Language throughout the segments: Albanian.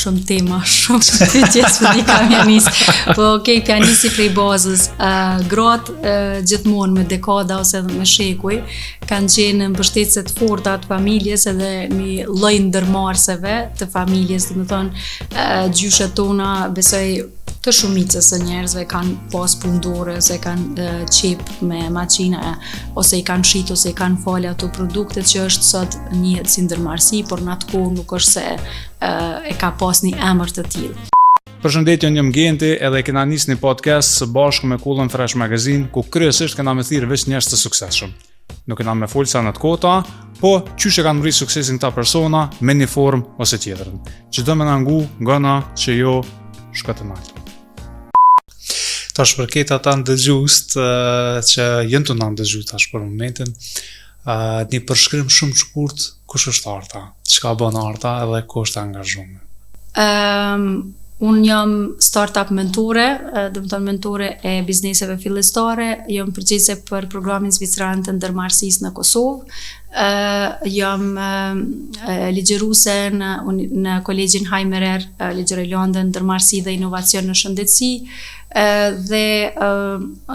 shumë tema, shumë pyetje që kam janis. Po pianisi prej bazës. Gratë gjithmonë me dekada ose me shekuj kanë qenë mbështetëse të forta të familjes edhe një lloj ndërmarrëseve të familjes, domethënë gjyshet tona besoj të shumicës së njerëzve kanë pas pundore, ose kanë qep me maqina, ose i kanë shit, ose i kanë falë ato produkte që është sot njihet si ndërmarrësi, por në atë kohë nuk është se e ka pas një emër të tillë. Përshëndetje, unë jam Genti edhe kena nisë një podcast së bashku me Kullën Fresh Magazine, ku kryesisht kena me thirrë veç njerëz të suksesshëm. Nuk kena me folë sa në të kota, po qysh e kanë mri suksesin ta persona me një formë ose tjetrën. Çdo më na ngu, ngana që jo shkatënal. Tash për këtë ata ndëgjues që jenë të na ndëgjuar tash për momentin, një përshkrim shumë të shkurt kush është Arta, çka bën Arta edhe ku është angazhuar. Unë jam startup mentore, domethënë mentore e bizneseve fillestare, jam përgjegjëse për programin zviceran të ndërmarrësisë në Kosovë. Jam ligjëruese në kolegjin Heimerer, Ligjëri Londën, ndërmarrësi dhe inovacion në shëndetësi, dhe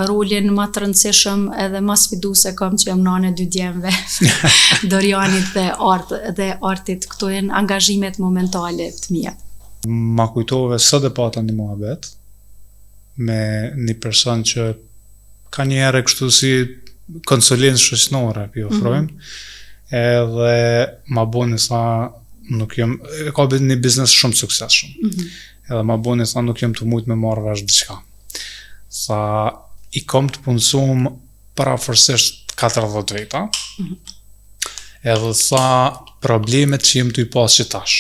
rolin më të rëndësishëm edhe më sfiduese kam që jam nane 2 djemve, Dorianit dhe Artit. Këto janë angazhimet momentale të mia. Ma kujtove sot e pata një muhabet me një person që ka një herë kështu si konsulencë shoqënore pi ofrojmë, edhe ma boni sa nuk jem, ka bërë një biznes shumë suksesshëm, edhe ma boni sa nuk jem të mujtë me marrë vesh diçka. Sa i kom të punësum parafërsisht 40 veta, edhe sa problemet që jem të i pas që tash.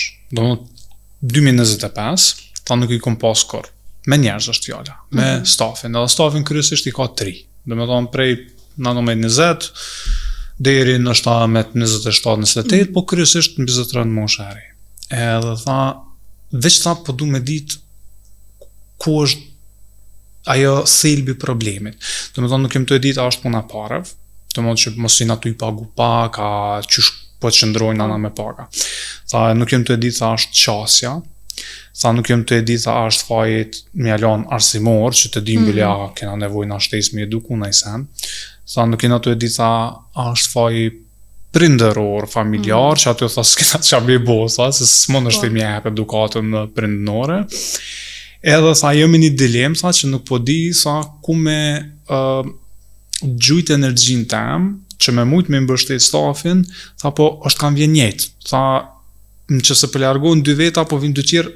2025, ta nuk i kom pas kur. Me njerëz është fjala, me stafin. Edhe stafin kryesisht i ka 3. Domethënë prej 19-20 deri në 27-28, po kryesisht mbi 23 moshë e ri. Edhe tha, veç ta po du me ditë ku është ajo thelbi problemit. Domethënë nuk jem të e ditë a është puna parëv, domethënë që mos i na tu i pagu pak, a qysh po të qëndrojnë ana me paga. Tha, nuk jem të e ditë sa është qasja, tha, nuk jem të e ditë sa është fajit mjalon arsimor, që të dim bile a kena nevoj në shtesë me eduku në i sen. Tha, nuk jena të e ditë sa është fajit prindëror, familjar, që aty tha s'kena qa me bo, tha, se s'mon është i mjep edukatën prindënore. Edhe tha, jemi një dilemë, tha, që nuk po di sa ku me gjujt energjin tem, që me mujt me mbështet stafin, tha po është kam vjen njëjtë. Tha, në që se përlargohen 2 veta, po vinë 2 tjerë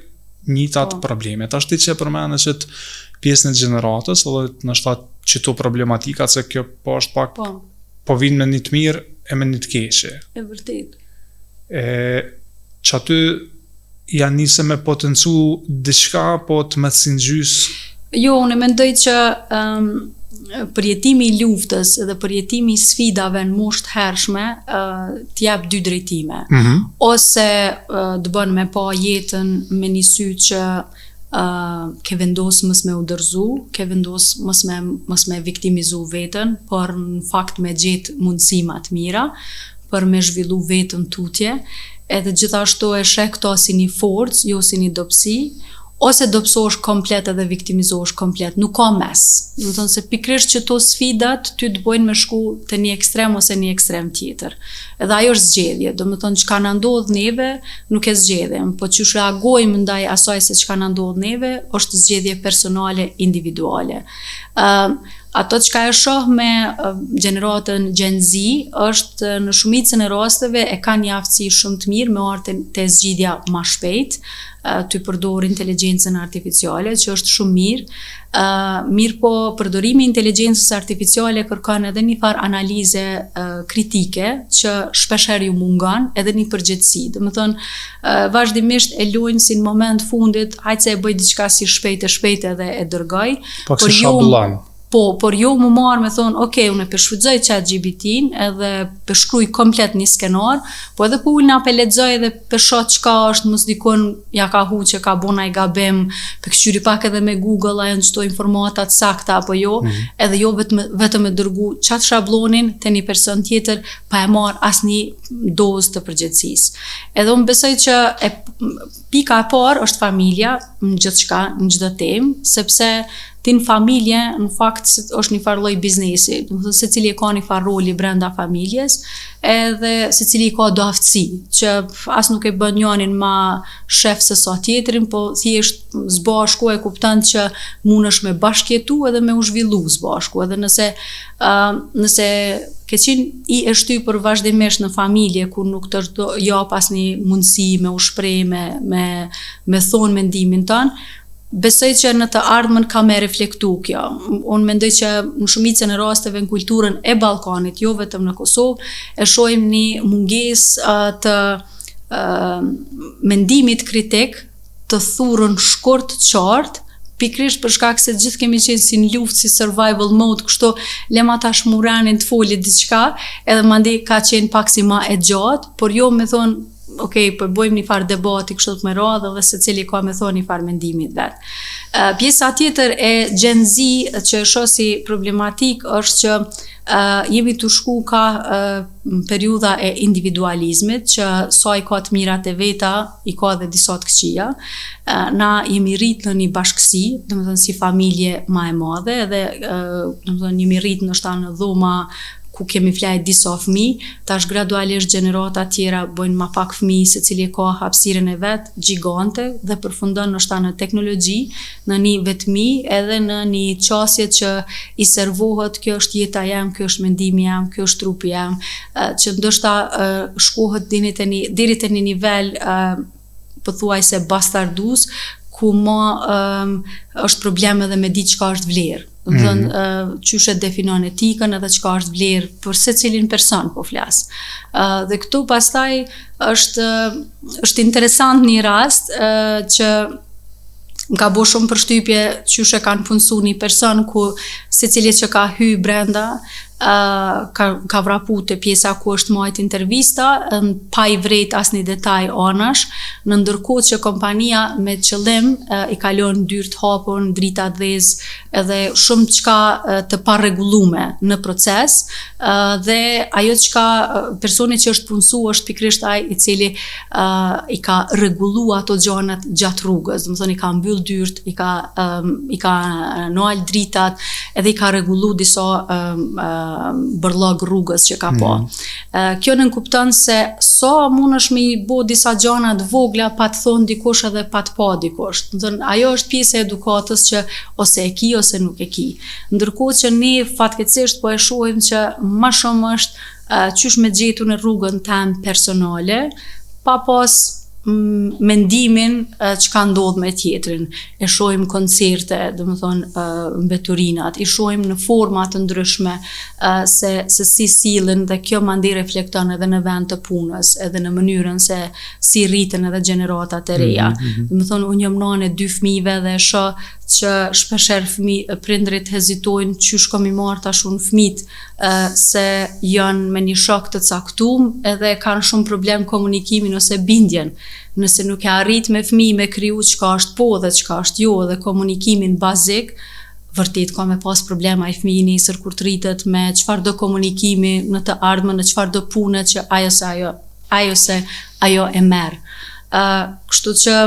njëtat problemet. Ashtë ti që e përmene që të pjesën e gjeneratës, edhe në shtat që to problematikat, se kjo po është pak, po vinë me një të mirë e me një të keqe. E vërtet. Që aty janë njëse me potencu diçka, po të me të singjys? Jo, unë mendoj që përjetimi i luftës dhe përjetimi i sfidave në moshë të hershme t'jap 2 drejtime. Ose të bën me pa jetën me një sy që ke vendos mës me udërzu, ke vendos mës me viktimizu vetën, por në fakt me gjetë mundësima të mira, për me zhvillu vetën tutje, edhe gjithashtu e sheh këto si një forcë, jo si një dobësi, ose dobësohesh komplet edhe viktimizohesh komplet, nuk ka mes. Do të thonë se pikërisht që to sfidat ty të bojnë me shku te një ekstrem ose një ekstrem tjetër. Edhe ajo është zgjedhje, do të thonë çka na ndodh neve nuk e zgjedhim, po çu reagojmë ndaj asaj se çka na ndodh neve është zgjedhje personale, individuale. Ato çka e shoh me gjeneratën Gen Z është në shumicën e rasteve e kanë një aftësi shumë të mirë me ardhur te zgjidhja më shpejt, të përdor inteligjencën artificiale, që është shumë mirë. Mirë po përdorimi i inteligjencës artificiale kërkon edhe një farë analize kritike që shpeshherë ju mungon, edhe një përgjegjësi. Domethënë vazhdimisht e luajnë si në moment fundit, hajtë se e bëj diçka si shpejt edhe e dërgoj. Pak si shabullan. por jo më marrë me thonë, okay, unë e përshfrytëzoj ChatGPT-n edhe përshkruaj komplet një skenar, po edhe po ulna pe lexoj edhe për shoh çka është, mos dikon ja ka hu që ka bona i gabim, për këshyri pak edhe me Google ajo në çdo informatat sakta apo jo, edhe jo vetëm e dërgu çat shablonin te një person tjetër pa e marr asnjë dozë të përgjegjësisë. Edhe unë besoj që pika e parë është familja në gjithçka, në çdo temë, sepse ti në familje, në fakt, është një farë lloj biznesi, do të thotë secili ka një farë roli brenda familjes, edhe secili ka do aftësi, që as nuk e bën njërin ma shef se sa tjetrin, po thjesht zbashku e kupton që mundesh me bashkëjetu edhe me u zhvillu zbashku, edhe nëse ke qenë i e shtypur vazhdimisht në familje ku nuk të jap asnjë mundësi me u shpreh, me thonë mendimin tënd, besoj që në të ardhmen ka me reflektu kjo. Unë mendoj që në shumicën e rasteve në kulturën e Ballkanit, jo vetëm në Kosovë, e shohim një mungesë të mendimit kritik, të thurrën shkurt qartë, pikrisht për shkak se gjithë kemi qenë si në luftë, si survival mode, kështu lema tash muranin të foli diçka, edhe mandej ka qenë pak si ma e gjatë, por jo me thonë okej, po bëjmë një farë debati kështu të me radhë dhe secili ka me thonë një farë mendimit vet. Pjesa tjetër e Gen Z që e shoh si problematik është që jemi të shku ka periudha e individualizmit, që sa i ka të mirat e veta, i ka dhe disa të këqija. Na jemi rrit në një bashkësi, domethënë si familje ma e madhe, edhe domethënë jemi rrit ndoshta në dhoma ku kemi flajt disa fëmijë, tash gradualisht gjenerata tjera bojnë ma pak fëmijë, secili ka hapësirën e vet gjigante dhe përfundon ndoshta në teknologji, në një vetmi, edhe në një qasje që i servohet, kjo është jeta jam, kjo është mendimi jam, kjo është trupi jam, që ndoshta shkohet deri te një nivel pothuajse bastardus, ku është problem edhe me di çka është vlerë. Do të thënë, qysh e definon etikën edhe çka është vlerë për secilin person po flas. Dhe këtu pastaj është interesant një rast që më ka bo shumë përshtypje qysh e kanë punësu një person ku secili që ka hy brenda ka vrapu të pjesa ku është majt intervista, pa i vrejt asnjë detaj anash, në ndërkohë që kompania me qëllim i kalon dyrt hapun, drita dhez, edhe shumë çka të parregullume në proces, dhe ajo çka personi që është punësu është pikrisht ai i cili i ka rregullu ato gjanat gjatë rrugës, do të thonë i ka mbyll dyrt, i ka nal dritat, edhe i ka rregullu disa bërlog rrugës që ka po. Kjo nënkupton se sa mundesh me i bo disa gjana të vogla pa të thonë dikush edhe pa të pa dikush. Ajo është pjesë e edukatës që ose e ki ose nuk e ki. Ndërkohë që ne fatkeqësisht po e shohim që më shumë është qysh me gjetu në rrugën tënde personale, pa pas mendimin që ka ndodh me tjetrin. E shohim koncerte, domethënë mbeturinat, i shohim në forma të ndryshme se si sillen, dhe kjo mandej reflekton edhe në vend të punës, edhe në mënyrën se si rriten edhe gjeneratat e reja. Domethënë unë jam nane 2 fëmijëve dhe shoh që shpeshherë prindrit hezitojnë qysh kom i marrë tash unë fëmijët se janë me një shok të caktuar edhe kanë shumë problem komunikimin ose bindjen. Nëse nuk e arrit me fëmijë me kriju çka është po dhe çka është jo, dhe komunikimin bazik, vërtet ka me pas problema i fëmijë nesër kur të rritet me çfarë do komunikimi në të ardhmen, në çfarë do pune që ajo se ajo e merr. Kështu që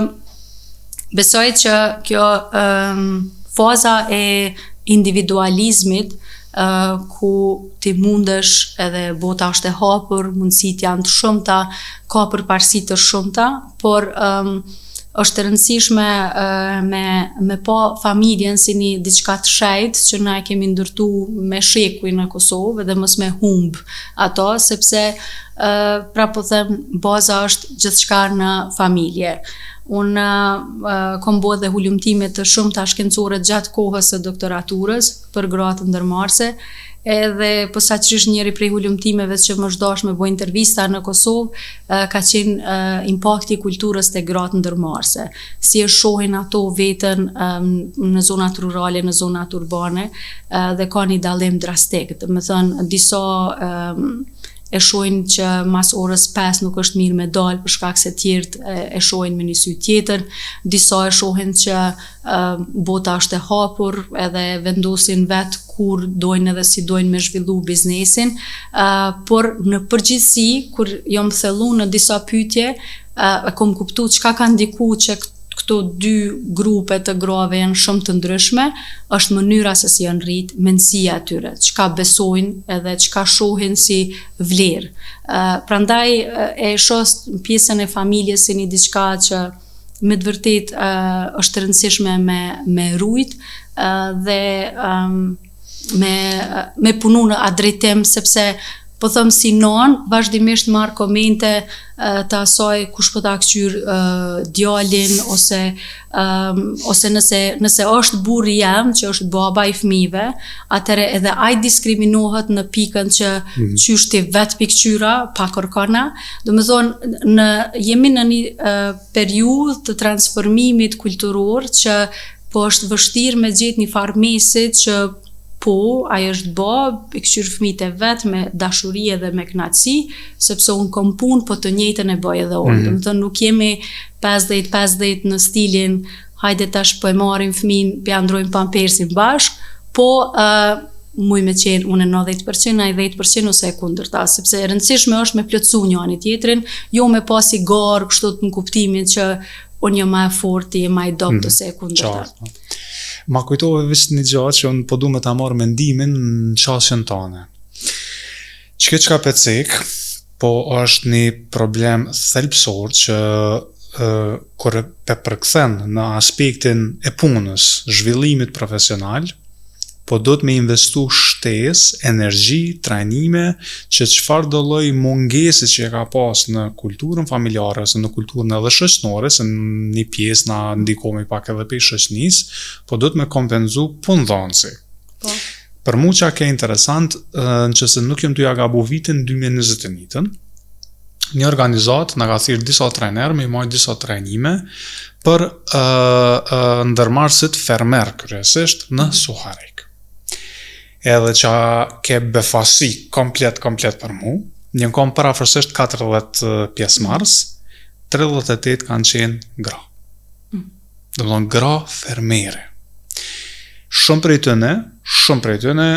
besoj që kjo faza e individualizmit, ku ti mundesh edhe bota është e hapur, mundësit janë të shumta, ka përparësi të shumta, por është e rëndësishme me pa familjen si një diçka të shejt që na e kemi ndërtu me shekuj në Kosovë dhe mos me humb ato, sepse pra po them, baza është gjithçka në familje. Unë kom bo dhe hulumtime të shumta shkencore gjatë kohës së doktoraturës për gratë ndërmarrëse, edhe posaçërisht njëri prej hulumtimeve që më zhdash me bëj intervista në Kosovë, ka qenë impakti i kulturës te gratë ndërmarrëse. Si e shohin ato veten në zonat rurale, në zonat urbane, dhe ka një dallim drastik. Do të thënë disa e shohin që mas orës 5 nuk është mirë me dalë për shkak se tjerët e shohin me një sy tjetër, disa e shohin që bota është e hapur edhe vendosin vetë kur dojnë edhe si dojnë me zhvillu biznesin, por në përgjithësi, kur jam thellu në disa pyetje, e kom kuptu çka ka ndiku që këto dy grupe të grave janë shumë të ndryshme, është mënyra se si janë rrit, mendësia e tyre, çka besojnë edhe çka shohin si vlerë. Prandaj e shoh pjesën e familjes si një diçka që me të vërtet është rëndësishme me rujt dhe me punu në adretim, sepse po thëm si non, vazhdimisht marr komente të asaj kush po ta kqyr djalin ose nëse është burri jam që është baba i fëmijëve, atëherë edhe ai diskriminohet në pikën që qysh ti vetë pikqyra pa kërkona. Domethënë jemi në një periudhë të transformimit kulturor që po është vështirë me gjetë një farë mesi që po, ai është babë, i kqyr fëmijët e vet me dashuri edhe me kënaqësi, sepse unë kom punë, po të njëjtën e bëj edhe unë. Domethënë nuk jemi 50-50 në stilin hajde tash po e marrim fëmin, ja ndrojmë pampersin bashk, po muj me qenë unë 90%, ai 10% ose e kundërta, sepse e rëndësishme është me plotësu njëri tjetrin, jo me pasi garë kështu në kuptimin që unë jam më e fortë, jam më i dobët ose e kundërta. Ma kujtove vështë një gjatë që unë po du me ta marrë mendimin në qasjen tane. Çka pecek, po është një problem thelpsor që kur e përkthen në aspektin e punës, zhvillimit profesional, po do të me investu shtesë, energji, trajnime, që çfarë do lloj mungesi që e ka pas në kulturën familjare ose në kulturën edhe shoqënore, se në një pjesë na ndikomi pak edhe pe shoqënisë, po do të me kompenzu punëdhënësi. Po. Për mu që ke interesant, nëse nuk jam të ja gabu vitin 2021, një organizat nga ka thirrë disa trajner, me i marrë disa trajnime për ndërmarrësit fermer kryesisht në Suharik. Edhe që ke befasi komplet për mu, njën kom parafërsisht 40 pjesëmarrës, 38 kanë qenë gra. Domethënë gra fermere. Shumë prej tëne,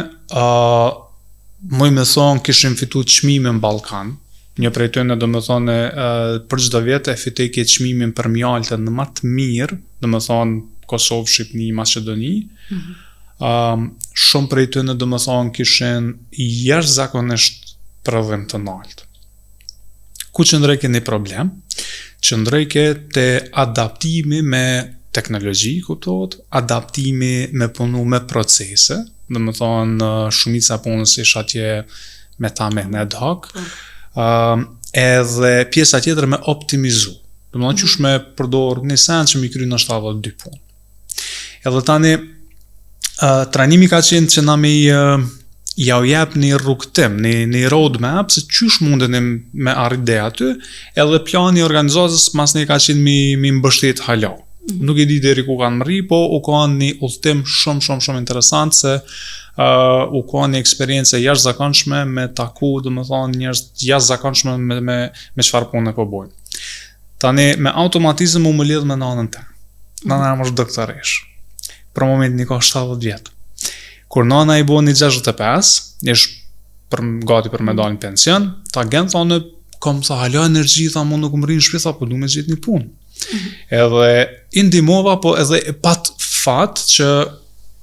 muj me thonë kishin fitu çmime në Ballkan. Një prej tëne domethënë për çdo vit e fitoi ke çmimin për mjaltën në më të mirë, domethënë Kosovë, Shqipni, Maqedoni. Shumë prej tëne domethënë kishin jashtëzakonisht prodhim të lartë. Ku qëndroi një problem? Qëndroi te adaptimi me teknologji, kuptohet, adaptimi me punu me procese, domethënë shumica punës ish atje me ad hoc, edhe pjesa tjetër me optimizu. Domethënë qysh me përdor një sen që mi kry në 72 punë. Edhe tani trajnimi ka qenë që na me ja u jep një rrugtim, një roadmap se qysh mundeni me arrit deri aty, edhe plani i organizatës mas ne ka qenë mi mbështet hala. Nuk e di deri ku kanë mri, po u kanë një udhtim shumë interesant se u kanë një eksperiencë jashtëzakonshme me taku, domethënë njerëz jashtëzakonshme me çfarë pune po bojnë. Tani me automatizëm u më lidh me nanën te. Nana jam është doktoresh. Për momentin ka 70 vjet. Kur nana i bën 65, gati për me dalë në pension, ta gen thonë kom sa hala energji, tha mu nuk më rinë shpi, tha po du me gjithë një punë. Edhe i ndihmova, po edhe e pat fat që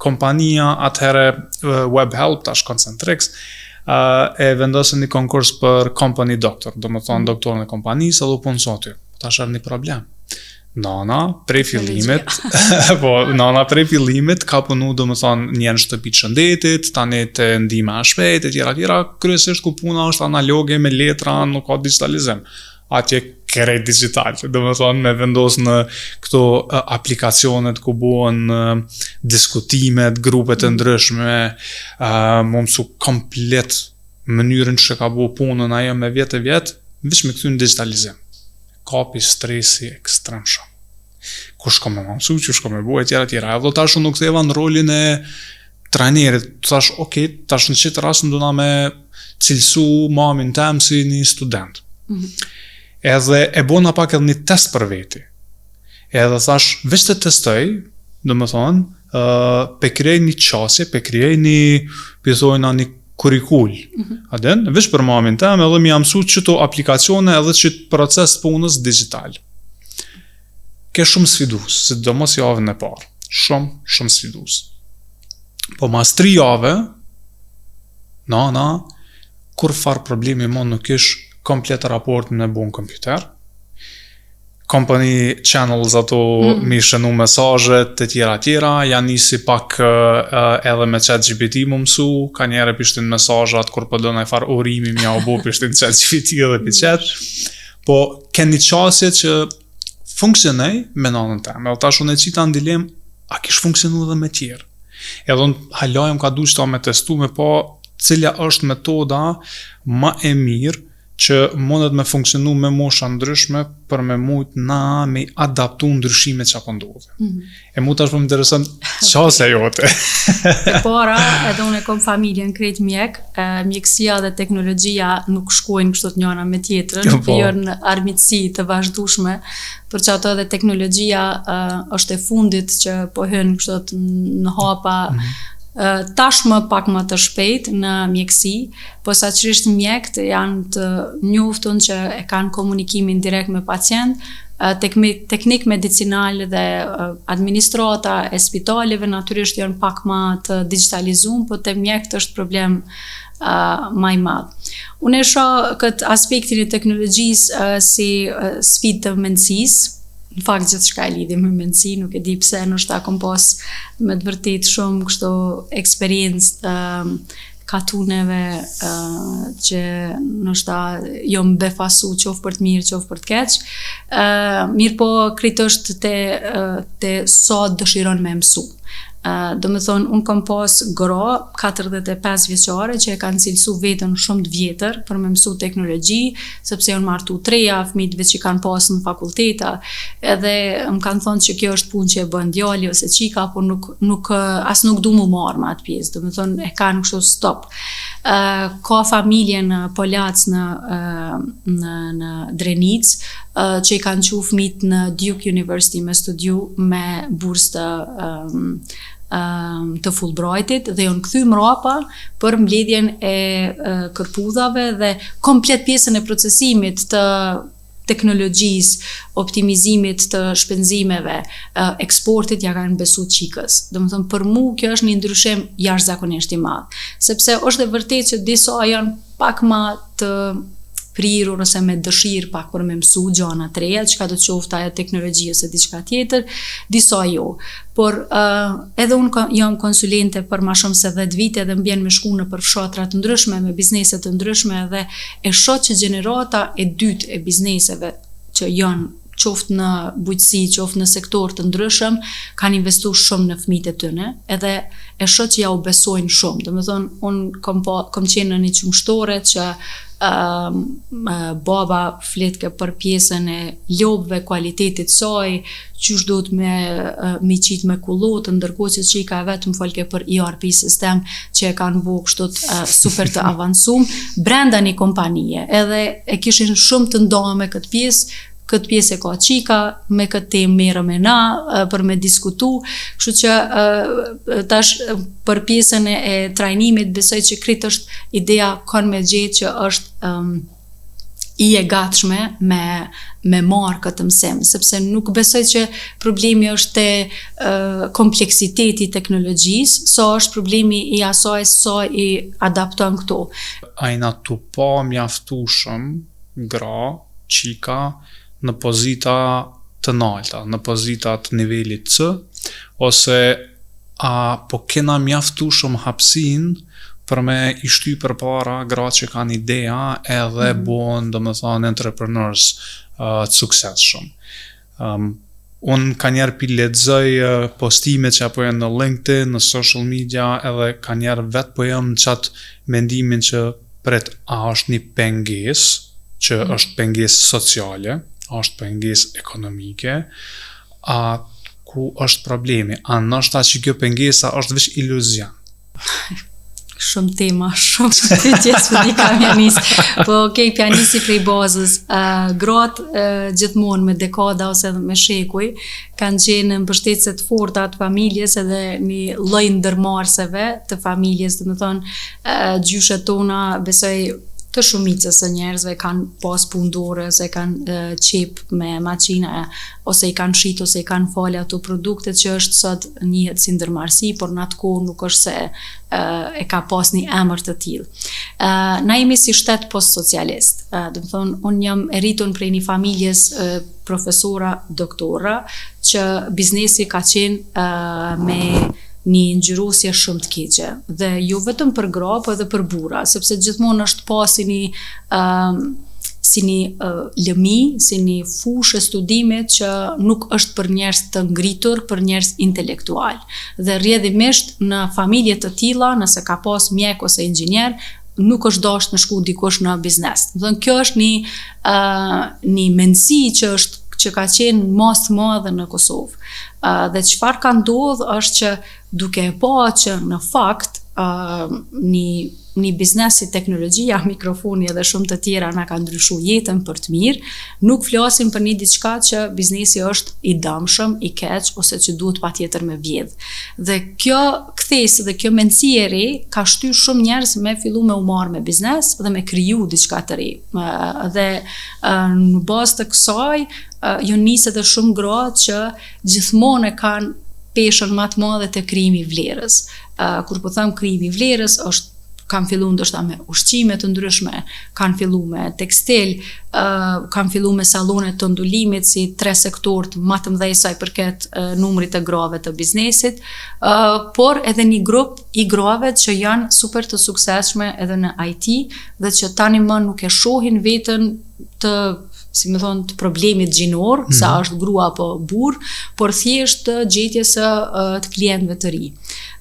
kompania atëhere WebHelp, tash Concentrix, e vendosën një konkurs për company doctor, do më thonë doktorën e kompanisë, edhe u punëso aty. Tash është një problem. Nana prej fillimit ka punu do më thonë njën shtëpi të shëndetit, tani të ndihma e shpejt e tjera, kryesisht ku puna është analoge me letra, nuk ka digitalizim. Atje krejt digital, do më thonë me vendos në këto aplikacionet ku buon diskutimet, grupet e ndryshme, më mësu komplet mënyrën që ka bu punën ajo me vjetë e vjetë, vish me këtu në digitalizim. Kapi stresi ekstrem shumë. Ku shko me mësu, që shko me bu e tjera. Edhe tash unë nuk theva në rolin e trajnerit, thash, tash në qitë rast në duna me cilësu mamin tem si një student. Edhe e bona pak edhe një test për veti. Edhe thash, veç të testoj, do më thonë, pe krijej një qasje, pe krijej një kurikull. Adin, veç për mamin tem, edhe mi jamësu qëto aplikacione edhe qëtë proces punës digital. Ke shumë sfidus, si do mos javën e parë. Shumë sfidus. Po mas 3 jave, kur farë problemi mon nuk ish komplet raport në bon kompjuter. Company channels ato mi shënu mesazhet të tjera, janë nisi pak edhe me ChatGPT më mësu, ka njerë pishtin mesazhat, kur po do në farë urimi mja u bo pishtin ChatGPT dhe për chat. Po, keni qasje që funksionej me nanën teme, o tash unë e qita në dilem, a kish funksionu dhe me tjerë. Edhe unë halajëm ka du qëta me testu me po cilja është metoda ma e mirë që mundet me funksionu me mosha ndryshme për me mujt na me adaptu ndryshimet që apo ndodhe. E mu tash për më interesën qasja jote. E para, edhe unë e kom familjen krejt mjek, mjekësia dhe teknologjia nuk shkojnë kështot njëna me tjetrën, jërë armitsi të vazhdushme, për që ato edhe teknologjia është e fundit që po hënë kështot në hapa, tashmë pak më të shpejt në mjekësi, po saqërisht mjekët janë të njoftun që e kanë komunikimin direkt me pacient, teknik medicinal dhe administrata e spitaleve natyrisht janë pak më të digitalizuar, po te mjekët është problem më i madh. Unë e shoh këtë aspektin e teknologjisë si sfidë të mendësisë. Në fakt gjithë shka e lidhi me mendësi, nuk e di pse nështë kom pas me të vërtet shumë kështu eksperiencë të katuneve që nështë jo më befasu qofë për të mirë, qofë për të keq. Mirë po kritë është të sa dëshiron me mësu. Do me thonë, unë kom pas gra 45 vjeqare që e kanë cilësu vetën shumë të vjetër për me mësu teknologji, sepse janë martu 3 fëmijëve që kanë pas në fakulteta, edhe më kanë thonë që kjo është punë që e bën djali ose qika, por as nuk du mu marrë me atë pjesë, do me thonë, e kanë kështu stop. Ka familje në Polac në Drenic që i kanë qu fëmijët në Duke University me studiu me bursë të Fulbrightit dhe janë kthy mrapa për mbledhjen e kërpudhave dhe komplet pjesën e procesimit të teknologjisë, optimizimit të shpenzimeve, eksportit ja kanë besu qikës. Do më thëmë, për mu kjo është një ndryshim jashtëzakonisht i madh, sepse është e vërtet që disa janë pak më të prirur ose me dëshirë pak për me mësu gjana të reja, që ka do të qoftë ajo teknologji ose diçka tjetër, disa jo. Por edhe unë jam konsulente për ma shumë se 10 vite dhe mbjen me shku në për fshatra të ndryshme, me bizneset të ndryshme dhe e shoh që gjenerata e dytë e bizneseve që janë qoftë në bujqësi, qoftë në sektor të ndryshëm, kanë investu shumë në fëmijët e tyre, edhe e shoh që ja u besojnë shumë. Domethënë, unë kom qenë në një qumshtore që baba fletke për pjesën e lopëve, kualitetit saj, qysh do të me qit me kullot, ndërkohë që qika vetëm folke për ERP sistem që e kanë bu kështot super të avansum, brenda një kompanije, edhe e kishin shumë të ndonë me këtë pjesë e ka qika, me këtë temë merrem e na, për me diskutu, kështu që tash për pjesën e trajnimit besoj që kritë është ideja kanë me gjetë që është i e gatshme me marrë këtë mësim, sepse nuk besoj që problemi është te kompleksiteti i teknologjisë, sa është problemi i asaj sa i adapton këto. Ajna tu pa mjaftueshëm gra, qika, në pozita të nalta, në pozita të nivelit C, ose po kena mjaftueshëm hapsin për me i shty përpara gratë që kanë ideja edhe bën, domethënë, entrepreneurs të suksesshëm. Unë ka njerë pi lexoj postimet që apo janë në LinkedIn, në social media, edhe ka njerë vetë po jam në qatë mendimin që a është një pengesë, që është pengesë sociale, a është pengesë ekonomike, a ku është problemi, a nështë që kjo pengesa është veç iluzion. Shumë tema, shumë pyetjes për di kam janis. Po pianisti prej bazës, gratë gjithmonë me dekada ose me shekuj kanë qenë në mbështetëse të forta të familjes edhe një lloj ndërmarrëseve të familjes, domethënë gjyshet tona besoj të shumicës së njerëzve kanë pas pundore, ose kanë qep me maqina, ose i kanë shit, ose i kanë falë ato produktet që është sot njihet si ndërmarrësi, por në atë kohë nuk është se e ka pas një emër të tillë. Na jemi si shtet post-socialist. Do të thonë, unë jam e rritur prej një familjes profesora, doktora, që biznesi ka qenë me një ngjyrosje shumë të keqe, dhe jo vetëm për gra, po edhe për burra, sepse gjithmonë është pas si një lëmi, si një fushë studimit që nuk është për njerëz të ngritur, për njerëz intelektual. Dhe rrjedhimisht në familje të tilla, nëse ka pas mjek ose inxhinier, nuk është dashur të shku dikush në biznes. Do të thonë, kjo është një mendësi që ka qenë mas të madhe në Kosovë. Dhe çfarë ka ndodhur është që duke e pa që në fakt një biznes si teknologjia, mikrofoni edhe shumë të tjera na ka ndryshuar jetën për të mirë, nuk flasim për një diçka që biznesi është i dëmshëm, i keq, ose që duhet patjetër me vjedh. Dhe kjo kthesë dhe kjo mendësi e re ka shtyr shumë njerëz me fillu me u marrë me biznes dhe me kriju diçka të re. Dhe në bazë të kësaj ju nis edhe shumë gra që gjithmonë e kanë peshën më të madhe të krijimi i vlerës. Kur po them krijimi i vlerës, kanë fillu ndoshta me ushqime të ndryshme, kanë fillu me tekstil, kanë fillu me sallone të ndulimit si 3 sektorët më të mëdhej sa i përket numrit të grave të biznesit, por edhe një grup i grave që janë super të suksesshme edhe në IT dhe që tani më nuk e shohin veten të problemit gjinor, sa është grua apo burr, por thjesht të gjetjes së të klientëve të ri.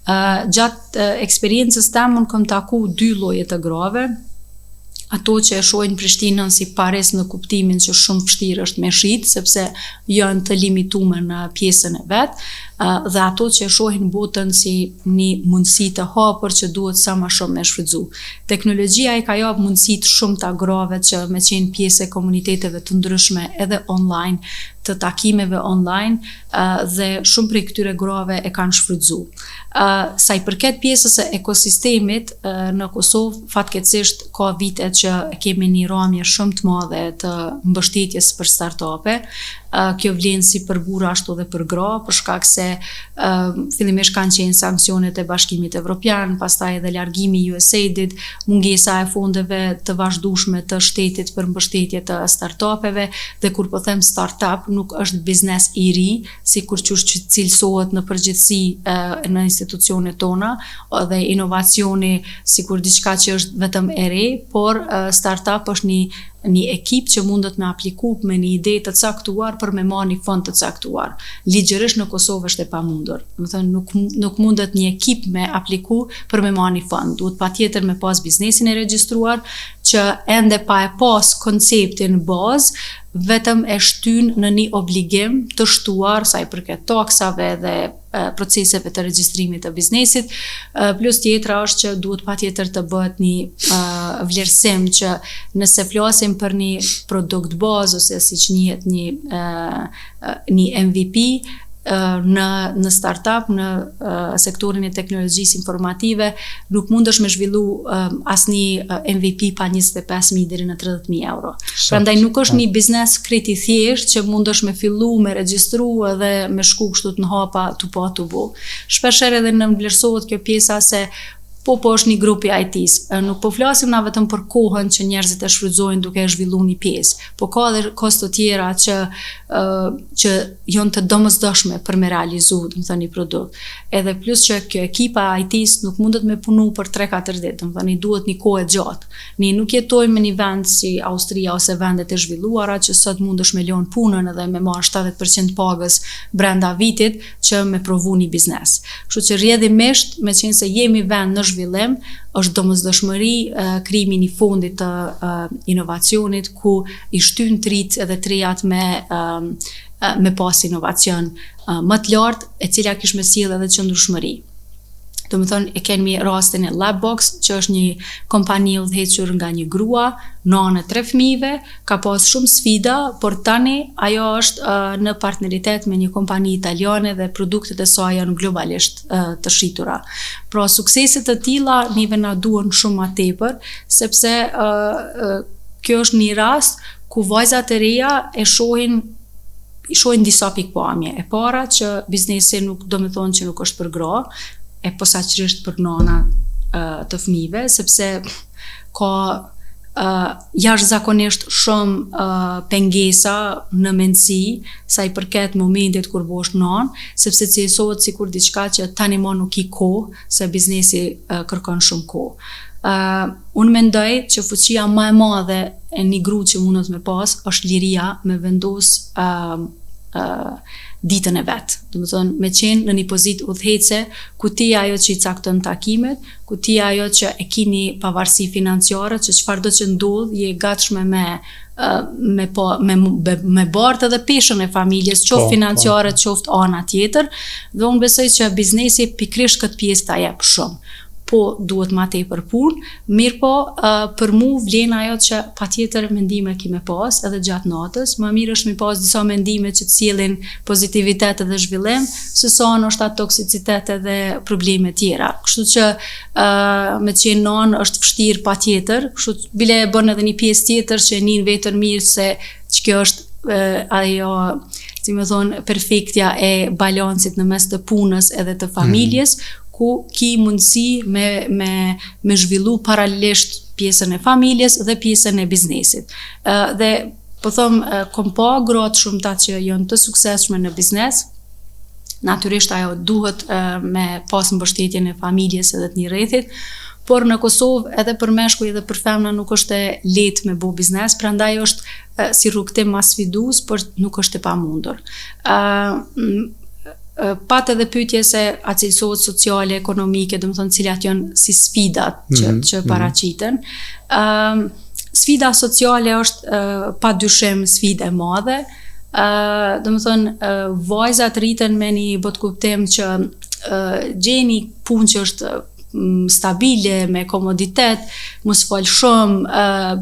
Gjatë eksperiencës time unë kam taku 2 lloje të grave, ato që e shohin Prishtinën si pares në kuptimin që shumë vështirë është me shit, sepse janë të limituar në pjesën e vet, dhe ato që e shohin botën si një mundësi të hapur që duhet sa më shumë me shfrytzu. Teknologjia i ka jap mundësi të shumta grave që me qenë pjesë e komuniteteve të ndryshme edhe online, të takimeve online, dhe shumë prej këtyre grave e kanë shfrytzu. Sa i përket pjesës e ekosistemit në Kosovë, fatkeqësisht ka vite që kemi një ramje shumë të madhe të mbështetjes për startupe. Kjo vlen si për burra ashtu edhe për gra, për shkak se fillimisht kanë qenë sanksionet e Bashkimit Evropian, pastaj edhe largimi i USAID-it, mungesa e fondeve të vazhdueshme të shtetit për mbështetje të startupeve, dhe kur po them startup, nuk është biznes i ri, sikur që cilësohet në përgjithësi në institucionet tona, dhe inovacioni sikur diçka që është vetëm e re, por startup është një ekip që mundet me apliku me një ide të caktuar për me marrë një fond të caktuar. Ligjërisht në Kosovë është e pamundur. Do të thënë, nuk mundet një ekip me apliku për me marrë një fond. Duhet patjetër me pas biznesin e regjistruar, që ende pa e pas konceptin bazë, vetëm e shtyn në një obligim të shtuar sa i përket taksave dhe proceseve të regjistrimit të biznesit, plus tjetra është që duhet patjetër të bëhet një vlerësim që nëse flasim për një produkt bazë ose siç njihet një MVP në startup, në sektorin e teknologjisë informative, nuk mundesh me zhvillu asnjë MVP pa 25.000 deri në 30.000 euro. Prandaj nuk është një biznes krejt i thjesht që mundesh me fillu, me regjistru edhe me shku kështu në hapa tu pa tu bu. Shpeshherë edhe në vlerësohet kjo pjesa se po është një grup i IT-s. Nuk po flasim na vetëm për kohën që njerëzit e shfrytëzojnë duke e zhvilluar një pjesë, po ka edhe kosto tjera që janë të domosdoshme për me realizu, një produkt. Edhe plus që kjo ekipa IT-s nuk mundet me punu për 3-4 ditë, i duhet një kohë e gjatë. Ne nuk jetojmë në një vend si Austria ose vendet e zhvilluara që sot mundesh me lënë punën edhe me marr 70% pagës brenda vitit që me provu një biznes. Kështu që rrjedhimisht, me qenë se jemi vend në zhvillim, është domosdoshmëri krijimi një fondi të inovacionit ku i shtyn trit edhe trijat me pas inovacion më të lartë, e cila kish me sjell edhe qëndrueshmëri. Do të thonë, e kemi rastin e Labbox, që është një kompani udhëhequr nga një grua, nane 3 fëmijëve, ka pas shumë sfida, por tani ajo është në partneritet me një kompani italiane dhe produktet e saj janë globalisht të shitura. Pra sukseset të tilla neve na duan shumë më tepër, sepse kjo është një rast ku vajzat e reja i shohin disa pikpamje. E para që biznesi nuk do me thonë që nuk është për gra, e posaçërisht për nana të fëmijëve, sepse ka jashtëzakonisht shumë pengesa në mendësi sa i përket momentit kur bosh nanë, sepse cilësohet sikur diçka që tani më nuk i kohë, se biznesi kërkon shumë kohë. Unë mendoj që fuqia më e madhe e një gru që mundet me pas është liria me vendos ditën e vetë. Do të thonë, me qenë në një pozitë udhëhece, ku ti ajo që i cakton takimet, ku ti ajo që e kini pavarësi financiare, që çfarëdo që ndodh, je gatshme me bartë edhe peshën e familjes, qoftë financiare, qoftë ana tjetër, dhe unë besoj që biznesi pikrisht këtë pjesë ta jep shumë. Po duhet ma tepër punë, mirë po për mu vlen ajo që patjetër mendime kime pas edhe gjatë natës, më mirë është mi pas disa mendime që të sjellin pozitivitet edhe zhvillim, se sa ndoshta toksicitet edhe probleme tjera. Kështu që me qenë nanë është vështirë patjetër, kështu bile e bën edhe një pjesë tjetër që nin vetën mirë se që kjo është ajo, si më thonë, perfektja e balancit në mes të punës edhe të familjes, ku ki mundësi me zhvillu paralelisht pjesën e familjes dhe pjesën e biznesit. Dhe po thëmë, kom pa gratë shumë ta që janë të suksesshme në biznes, natyrisht ajo duhet me pas mbështetjen e familjes edhe të një rrethit, por në Kosovë edhe për meshkuj edhe për femna nuk është e lehtë me bo biznes, prandaj është si rrugtim ma sfidues, por nuk është e pamundur. Pat edhe pyetje se a cilësohet sociale, ekonomike, do të thonë cilat janë si sfidat që paraqiten. Sfida sociale është padyshim sfidë e madhe. Do të thonë vajzat rriten me një botkuptim që gjeni punë që është stabile, me komoditet, mos fal shumë,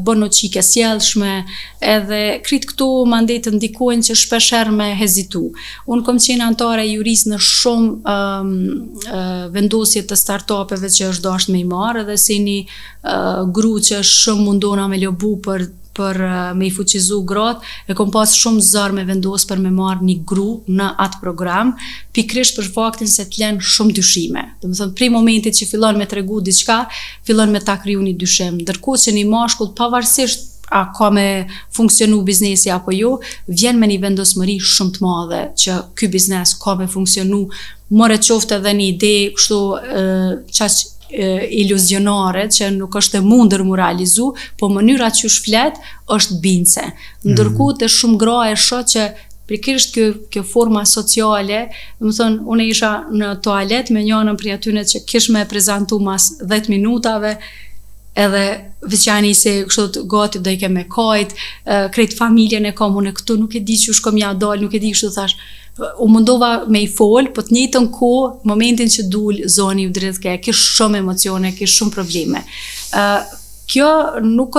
bën çike sjellshme, edhe krit këtu mandej të ndikojnë që shpeshherë me hezitu. Unë kom qenë antare e juris në shumë vendosje të startupeve që është dashur me i marrë, edhe si një gru që shumë mundona me lobu për me i fuqizu gratë, e kom pas shumë zor me vendos për me marrë një gru në atë program, pikrisht për faktin se t'len shumë dyshime. Do të thonë, prej momentit që fillon me tregu diçka, fillon me ta kriju një dyshim. Ndërkohë që një mashkull pavarësisht a ka me funksionu biznesi apo jo, vjen me një vendosmëri shumë të madhe që ky biznes ka me funksionu, more qoftë edhe një ide kështu qaq iluzionare që nuk është e mundër mu realizu, po mënyra që shflet është bindse. Ndërkohë të shumë gra e shoh që pikërisht kjo forma sociale, do të thonë, unë isha në toalet me njënën prej atyne që kish me prezantu mas 10 minutave, edhe veçani se kështu gati do i ke me kajt, krejt familjen e kam unë këtu, nuk e di që shkom ja dal, nuk e di kështu thash, u mundova me i fol, po të njëjtën kohë, momentin që dul zoni u drejtke, kish shumë emocione, kish shumë probleme. Kjo nuk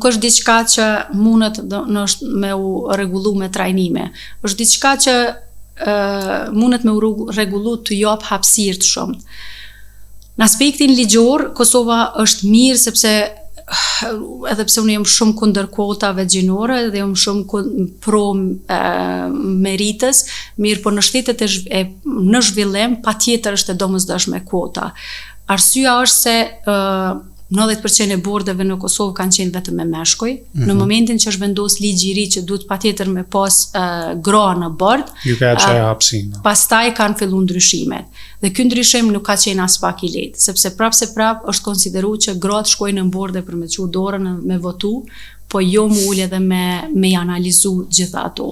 është diçka që mundet me u rregullu me trajnime. Është diçka që mundet me u rregullu të jap hapësirë të shumt. Në aspektin ligjor, Kosova është mirë sepse edhe pse unë jam shumë kundër kuotave gjinore dhe jam shumë pro meritës, mirë po në shtetet në zhvillim patjetër është e domosdoshme kuota. Arsyeja është se 90% e bordeve në Kosovë kanë qenë vetëm me meshkuj. Në momentin që është vendos ligji i ri që duhet patjetër me pas gra në bord, pastaj kanë filluar ndryshimet. Dhe ky ndryshim nuk ka qenë as pak i lehtë, sepse prap është konsideruar që gratë shkojnë në borde për me çu dorën me votu, po jo më ulë edhe me analizu gjitha ato.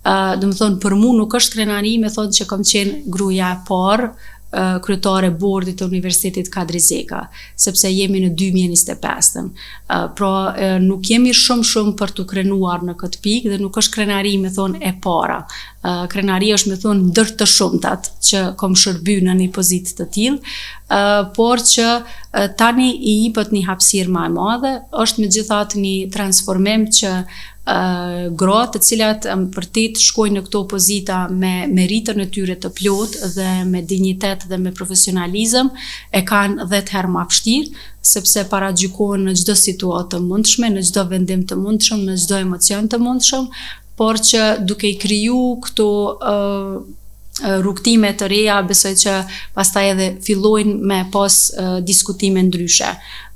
Domethënë për mua nuk është krenari me thonë që kam qenë gruaja e parë kryetare bordit të Universitetit Kadri Zeka, sepse jemi në 2025. Pra nuk jemi shumë për të krenuar në këtë pikë dhe nuk është krenari me thonë e para. Krenari është me thonë ndër të shumtat që kom shërby në një pozitë të tillë, por që tani i jepet një hapësirë më e madhe, është megjithatë një transformim që gratë të cilat vërtet shkojnë në këto pozita me meritën e tyre të plotë dhe me dinjitet dhe me profesionalizëm e kanë 10 herë më vështirë, sepse paragjykohen në çdo situatë të mundshme, në çdo vendim të mundshëm, në çdo emocion të mundshëm, por që duke i kriju këto rrugtime të reja, besoj që pastaj edhe fillojnë me pas diskutime ndryshe.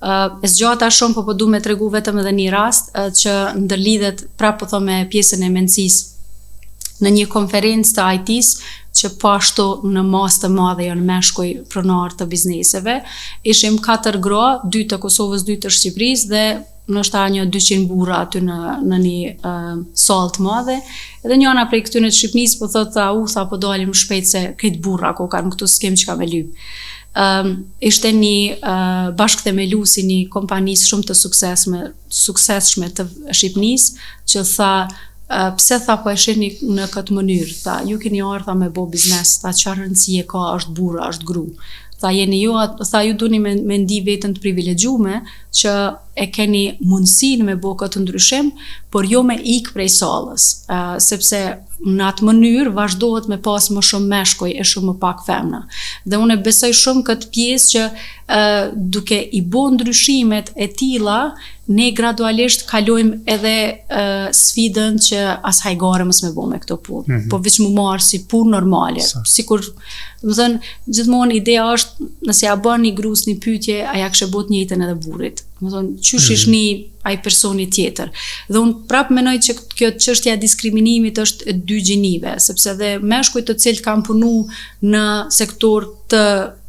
E zgjata shumë, po du me tregu vetëm edhe një rast që ndërlidhet prapë po me pjesën e mendësisë. Në një konferencë të IT-s që po ashtu në mas të madhe janë meshkuj pronar të bizneseve, ishim 4 gra, 2 të Kosovës, 2 të Shqipërisë dhe nështë një 200 burra aty në një salë të madhe, edhe njëna prej këtyne të Shqipnisë po thotë po dalim shpejt se këtë burra ko kanë këtu s'kem që ka me lypë. Ishte një bashkëthemelusi një kompanisë shumë të suksesshme të Shqipnisë që tha pse tha po e shihni në këtë mënyrë, tha ju keni ardha me bo biznes, tha çfarë rëndësie ka është burra, është gru. Tha ju duni me ndi vetën të privilegjume që e keni mundësinë me bo këtë ndryshim, por jo me ik prej sallës, sepse në atë mënyrë vazhdohet me pas më shumë meshkuj e shumë më pak femna. Dhe unë besoj shumë këtë pjesë që duke i bo ndryshimet e tilla, ne gradualisht kalojmë edhe sfidën që as hajgare mos me bo me këto punë, po veç më marë si punë normale. Sikur, domethënë, gjithmonë ideja është nëse ja bën një grus një pyetje, aja kishte bot njëjtën edhe burrit. Domethënë, qysh ishni ai personi tjetër. Dhe unë prapë menoj që kjo çështja e diskriminimit është e dy gjinive, sepse edhe meshkujt të cilët kanë punu në sektor të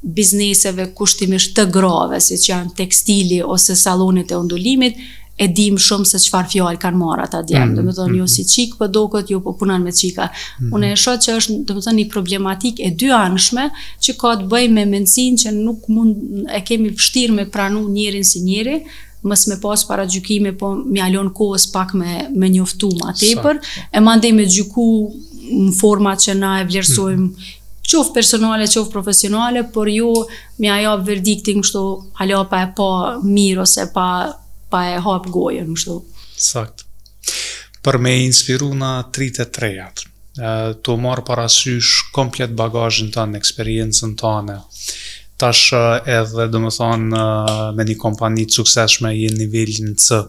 bizneseve kushtimisht të grave, si që janë tekstili ose salonit e ondulimit, e dim shumë se çfarë fjalë kanë marrë ata djemë. Domethënë, jo si çik po dokët, jo po punon me çika. Unë e shoh që është domethënë një problematikë e dyanshme që ka të bëjë me mendsinë që nuk mund e kemi vështirë me pranu njërin si njëri, mos me pas paragjykime, po mjalon kohës pak me njoftu ma tepër, e mandej me gjyku në forma që na e vlerësojmë qoftë personale, qoftë profesionale, por jo me ajo verdiktin kështu hala pa e pa mirë ose pa e hap gojën kështu. Sakt. Për me inspiru në 33-at, të marë parasysh komplet bagazhin tënë, eksperiencën tëne, tash edhe do më thonë me një kompani të suksesshme je në nivelin C.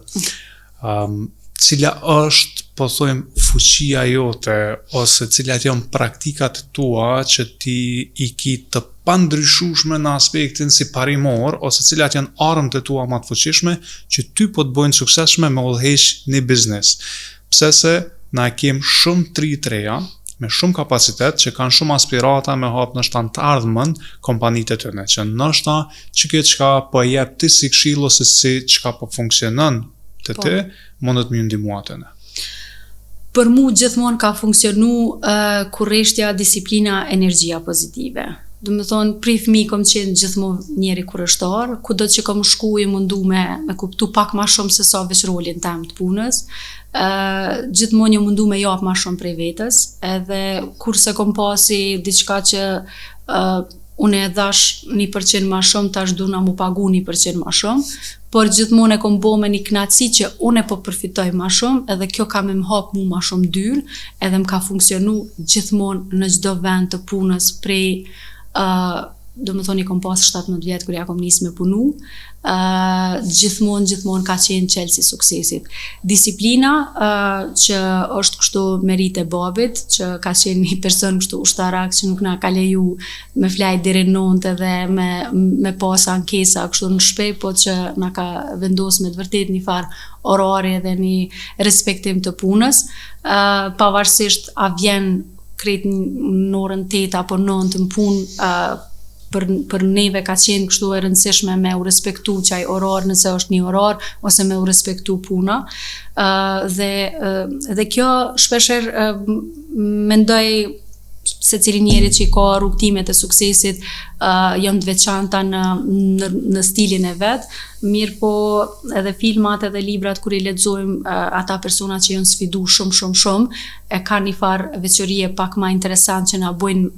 Cila është, po thojmë, fuqia jote ose cilat janë praktikat tua që ti i ki të pandryshueshme në aspektin si parimor ose cilat janë armët e tua më të fuqishme që ty po të bojnë suksesshme me udhëheq një biznes. Pse se na kem shumë 33-a me shumë kapacitet që kanë shumë aspirata me hap në shtan të ardhmen kompanitë e tyre, që ndoshta që kjo çka po jep ti si këshill ose si çka po funksionon te ti, mundet më ndihmu atë. Për mu gjithmonë ka funksionu kurreshtja, disiplina, energjia pozitive. Do të thonë, pri fëmijë kom qenë gjithmonë njeri kurreshtar, kudo që kom shku i mundu me kuptu pak ma shumë se sa veç rolin tem të punës, gjithmonë një mundu me jap ma shumë prej vetës, edhe kurse kom pasi diçka që unë e dhash 1% ma shumë, tash duna mu pagu 1% ma shumë, por gjithmonë e kom bo me një knatësi që unë e po përfitoj ma shumë, edhe kjo ka me më hap mu ma shumë dyr, edhe më ka funksionu gjithmonë në çdo vend të punës prej do më thoni kom pas 17 vjetë kur ja kom nisë me punu, gjithmonë ka qenë çelësi i suksesit. Disiplina që është kështu merit e babit, që ka qenë një person kështu ushtarak që nuk na ka leju me flajt deri në 9 dhe me pas ankesa kështu në shtëpi, po që na ka vendos me të vërtet një farë orari dhe një respektim të punës, pavarësisht a vjen krejt në orën 8 apo 9 në punë, për neve ka qenë kështu e rëndësishme me u respektu qaj orar nëse është një orar, ose me u respektu puna. Dhe kjo shpesher mendoj se cili njeri që i ka rrugtimet e suksesit janë të veçanta në stilin e vetë, mirë po edhe filmat edhe librat kur i lexojmë ata persona që janë sfidu shumë, e ka një farë veçorie pak ma interesant që na bojnë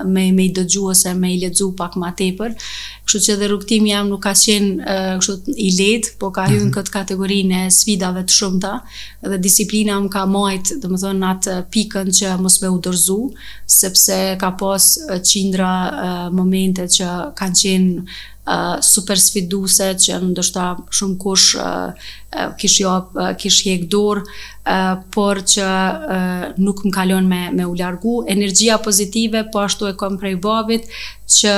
me i dëgju ose me i lexu pak ma tepër. Kështu që dhe rrugtimi jam nuk ka qenë kështu i lehtë, po ka hyrë në këtë kategorinë e sfidave të shumta dhe disiplina më ka majt, domethënë atë pikën që mos me u dorëzu, sepse ka pas qindra momente që kanë qenë super sfiduse, që ndoshta shumë kush kish hjek dorë, por që nuk më kalon me u largu. Energjia pozitive, po ashtu e kam prej babit, që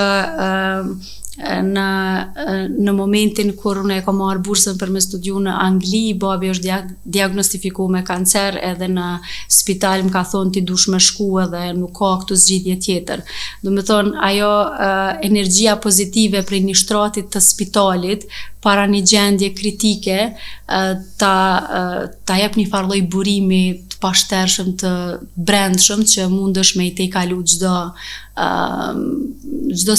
në momentin kur unë e kam marrë bursën për me studiu në Angli, babi është diagnostifiku me kancer, edhe në spital më ka thonë ti dush me shku edhe nuk ka këtu zgjidhje tjetër. Do me thonë, ajo energjia pozitive prej një shtratit të spitalit, para një gjendje kritike, ta jep një farë lloj burimi të pashtershëm, të brendshëm, që mundesh me i te kalu çdo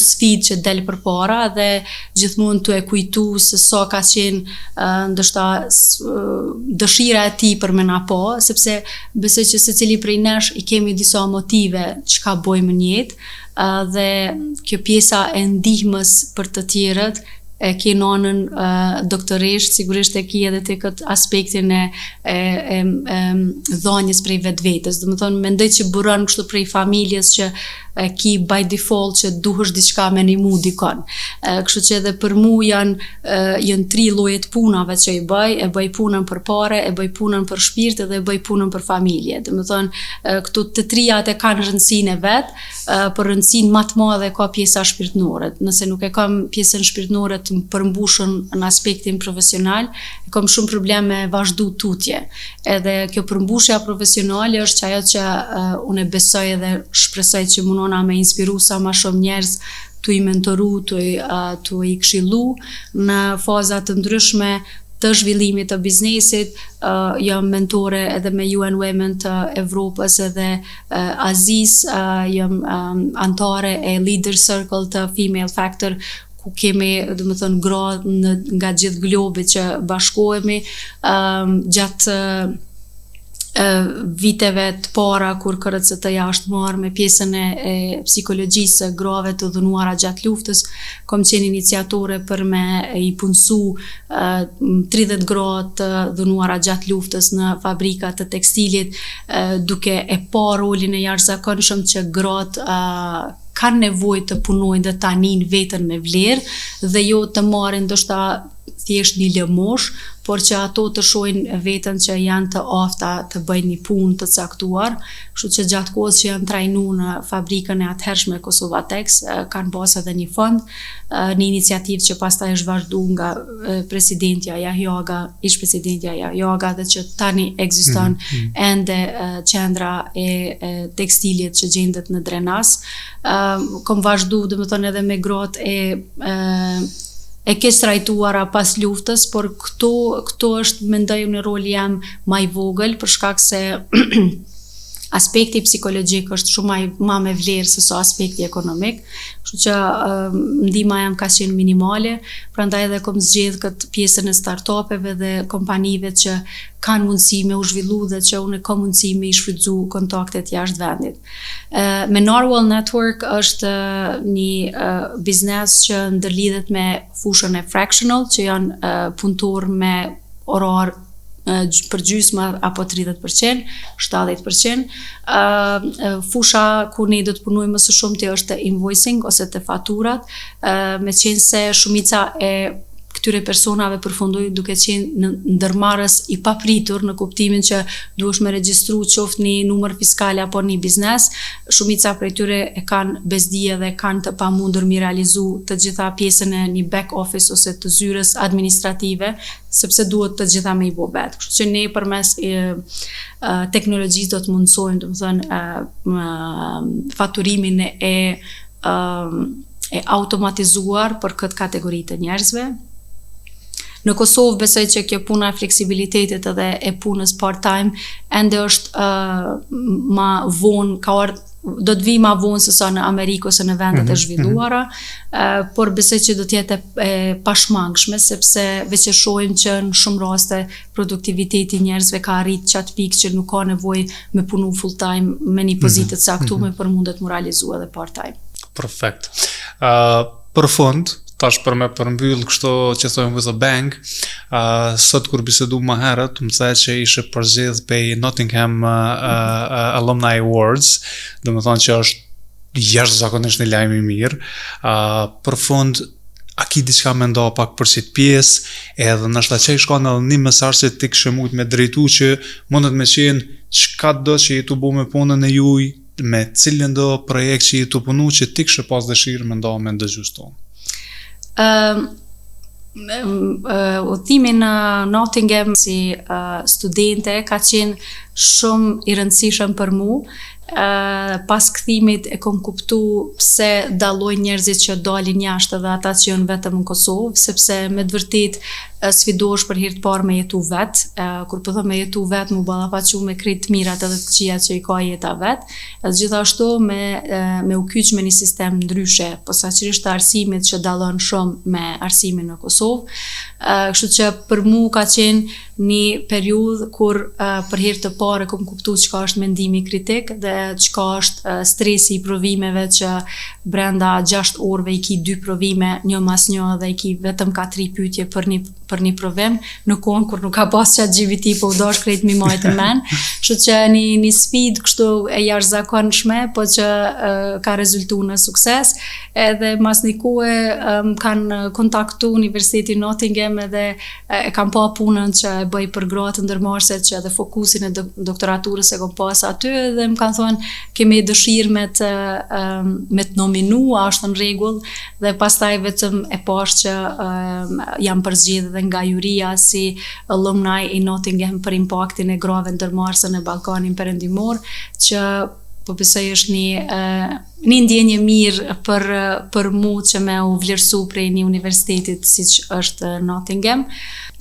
sfidë që del përpara, dhe gjithmonë të e kujtu se sa ka qenë ndoshta dëshira e tij për me na pa, sepse besoj që secili prej nesh i kemi disa motive çka bojmë në jetë, dhe kjo pjesa e ndihmës për të tjerët e ke nënën doktoresht, sigurisht e ki edhe të këtë aspektin e dhënies prej vetvetes. Do të thonë, mendoj që buron kështu prej familjes që ki by default që duhesh diçka me nimu dikon. Kështu që edhe për mu janë 3 llojet punave që e bëj punën për pare, e bëj punën për shpirt dhe e bëj punën për familje. Do të thonë, këtu të trijat e kanë rëndësinë e vet, për rëndësinë më të madhe ka pjesa shpirtënore. Nëse nuk e kam pjesën shpirtënore të përmbushën në aspektin profesional, e kam shumë probleme me vazhdu tutje. Edhe kjo përmbushja profesionale është ajo që unë besoj dhe shpresoj që munona me inspiru sa ma shumë njerëz, të i mentoru, të i këshillu në fazat të ndryshme të zhvillimit të biznesit. Jam mentore edhe me UN Women të Evropës edhe Azis, jam antare e Leader Circle të Female Factor, ku kemi, do të thonë, gra nga gjithë globi që bashkohemi gjatë viteve të para kur KRCT-ja është marrë me pjesën e psikologjisë grave të dhunuara gjatë luftës, kam qenë iniciatore për me i punësu 30 gra të dhunuara gjatë luftës në fabrika të tekstilit, duke e pa rolin e jashtëzakonshëm që gratë kanë nevojë të punojnë dhe ta nin veten me vlerë dhe jo të marrin ndoshta thjesht një lëmosh, por që ato të shohin veten që janë të afta të bëjnë një punë të caktuar. Kështu që gjatë kohës që janë trajnuar në fabrikën e atëhershme Kosovatex, kanë pasur edhe një fond, një iniciativë që pastaj është vazhduar nga presidentja Jahjaga, ish presidentja Jahjaga, dhe që tani ekziston ende qendra e tekstilit që gjendet në Drenas. Kom vazhduar, domethënë, edhe me gratë e keq trajtuara pas luftës, por këto është, mendoj në roli jam më i vogël, për shkak se aspekti psikologjik është shumë më me vlerë se sa aspekti ekonomik, kështu që ndihma jam ka qenë minimale, prandaj edhe kom zgjedh këtë pjesën e startupeve dhe kompanive që kanë mundësi me u zhvillu dhe që unë kam mundësi me i shfrytëzu kontaktet jashtë vendit. Me Narwhal Network është një biznes që ndërlidhet me fushën e fractional, që janë punëtor me orar për gjysma apo 30%, 70%. Fusha ku ne do të punojmë më së shumti është te invoicing ose te faturat, me qenë se shumica e këtyre personave përfundoi duke qenë në ndërmarrës i papritur, në kuptimin që duhesh me regjistru qoftë një numër fiskal apo një biznes. Shumica prej tyre e kanë bezdije dhe kanë të pamundur mi realizu të gjitha pjesën e një back office ose të zyrës administrative, sepse duhet të gjitha me i bo vetë. Kështu që ne përmes teknologjisë do të mundsojmë, domethënë, faturimin e automatizuar për këtë kategori të njerëzve. Në Kosovë besoj që kjo puna e fleksibilitetit edhe e punës part-time ende është ma vonë, do të vi ma vonë se sa në Amerikë ose në vendet e zhvilluara, por besoj që do të jetë e pashmangshme, sepse veç e shohim që në shumë raste produktiviteti i njerëzve ka arrit qatë pikë që nuk ka nevojë me punu full-time me një pozitë të caktuar, për mundet mu realizu edhe part-time. Perfekt. Për fund, tash për me përmbyll kështu që thojmë with a bang, sot kur bisedu më herët, më the që ishe përzgjedh pej Nottingham Alumni Awards, do më thonë që është jashtëzakonisht një lajm i mirë. Për fund, a ki diçka me ndo pak për qitë pjesë, edhe nështë që i shkon edhe një mesazh që ti kështë mujt me drejtu që mundet me qenë çka do që i tu bu me punën e juj, me cilën do projekt që i tu punu që ti kështë pas dëshirë me ndo me ndëgjues tonë. Udhimi në Nottingham si studente ka qenë shumë i rëndësishëm për mu. Pas kthimit e kom kuptu pse dallojnë njerëzit që dalin jashtë dhe ata që janë vetëm në Kosovë, sepse me të vërtet sfidohesh për herë të parë me jetu vet. Kur po them me jetu vet, mu ballafaqu me krejt mirat edhe të këqijat që i ka jeta vet. Edhe gjithashtu me u kyç me një sistem ndryshe, posaçërisht të arsimit që dallon shumë me arsimin në Kosovë. Kështu që për mu ka qenë një periudhë kur për herë të parë kom kuptu çka është mendimi kritik dhe çka është stresi i provimeve, që brenda 6 orëve i ki 2 provime, një mas një, dhe i ki vetëm ka 3 pyetje për një provim, në kohën kur nuk ka pas ChatGPT, po u dash krejt mi majtë men. Kështu që një sfidë kështu e jashtëzakonshme, po që ka rezultu në sukses. Edhe mas një kohë kanë kontaktu Universiteti Nottingham edhe e kam pa punën që e bëj për gratë ndërmarrëse, që edhe fokusin e doktoraturës e kom pas aty, dhe më kanë thonë kemi dëshirë me të nominu, a është në rregull, dhe pastaj vetëm e pash që jam përzgjedhur dhe nga juria si alumni i Nottingham për impaktin e grave ndërmarrëse në Ballkanin Perëndimor, që po besoj është një ndjenje mirë për mu që me u vlerësu prej një universitetit siç është Nottingham.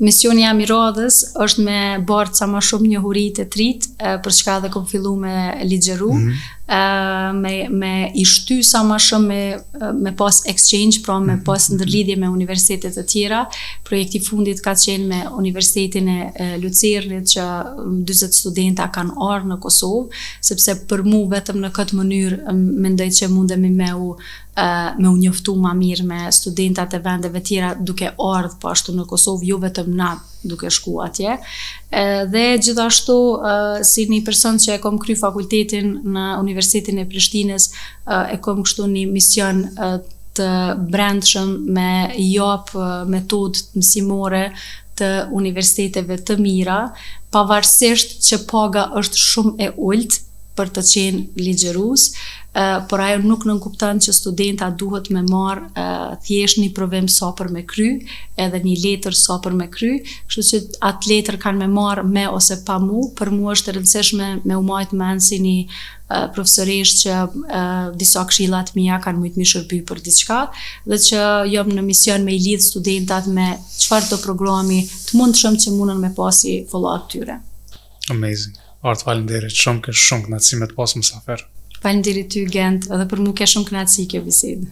Misioni jam i radhës është me bardh sa më shumë njohuri të trit, për çka dhe kom fillu me ligjeru, me i shty sa më shumë me pas exchange, pra me pas ndërlidhje me universitetet të tjera. Projekti fundit ka qenë me Universitetin e Lucernit, që 40 studenta kanë ardhur në Kosovë, sepse për mu vetëm në këtë mënyrë mendoj që mundemi me u njoftu ma mirë me studentat e vendeve tjera duke ardhur po ashtu në Kosovë, jo vetëm na duke shku atje. Dhe gjithashtu si një person që e kom kry fakultetin në Universitetin e Prishtinës, e kom kështu një mision të brendshëm me jap metodë mësimore të universiteteve të mira, pavarësisht që paga është shumë e ulët për të qenë ligjerues, por ajo nuk nënkupton që studenta duhet me marrë thjesht një provim sa për me kry, edhe një letër sa për me kry, kështu që atë letër kanë me marrë me ose pa mu. Për mu është e rëndësishme me u majtë men si një profesoresh që disa këshillat mia kanë mujt mi shërby për diçka, dhe që jam në mision me i lidh studentat me çfarë do programi të mundshëm që mundën me pasi follow-up tyre. Amazing. Art, faleminderit shumë, ke shumë kënaqësi me të pasur mësafer. Faleminderit ty, Gent, edhe për mu ke shumë kënaqësi kjo bisedë.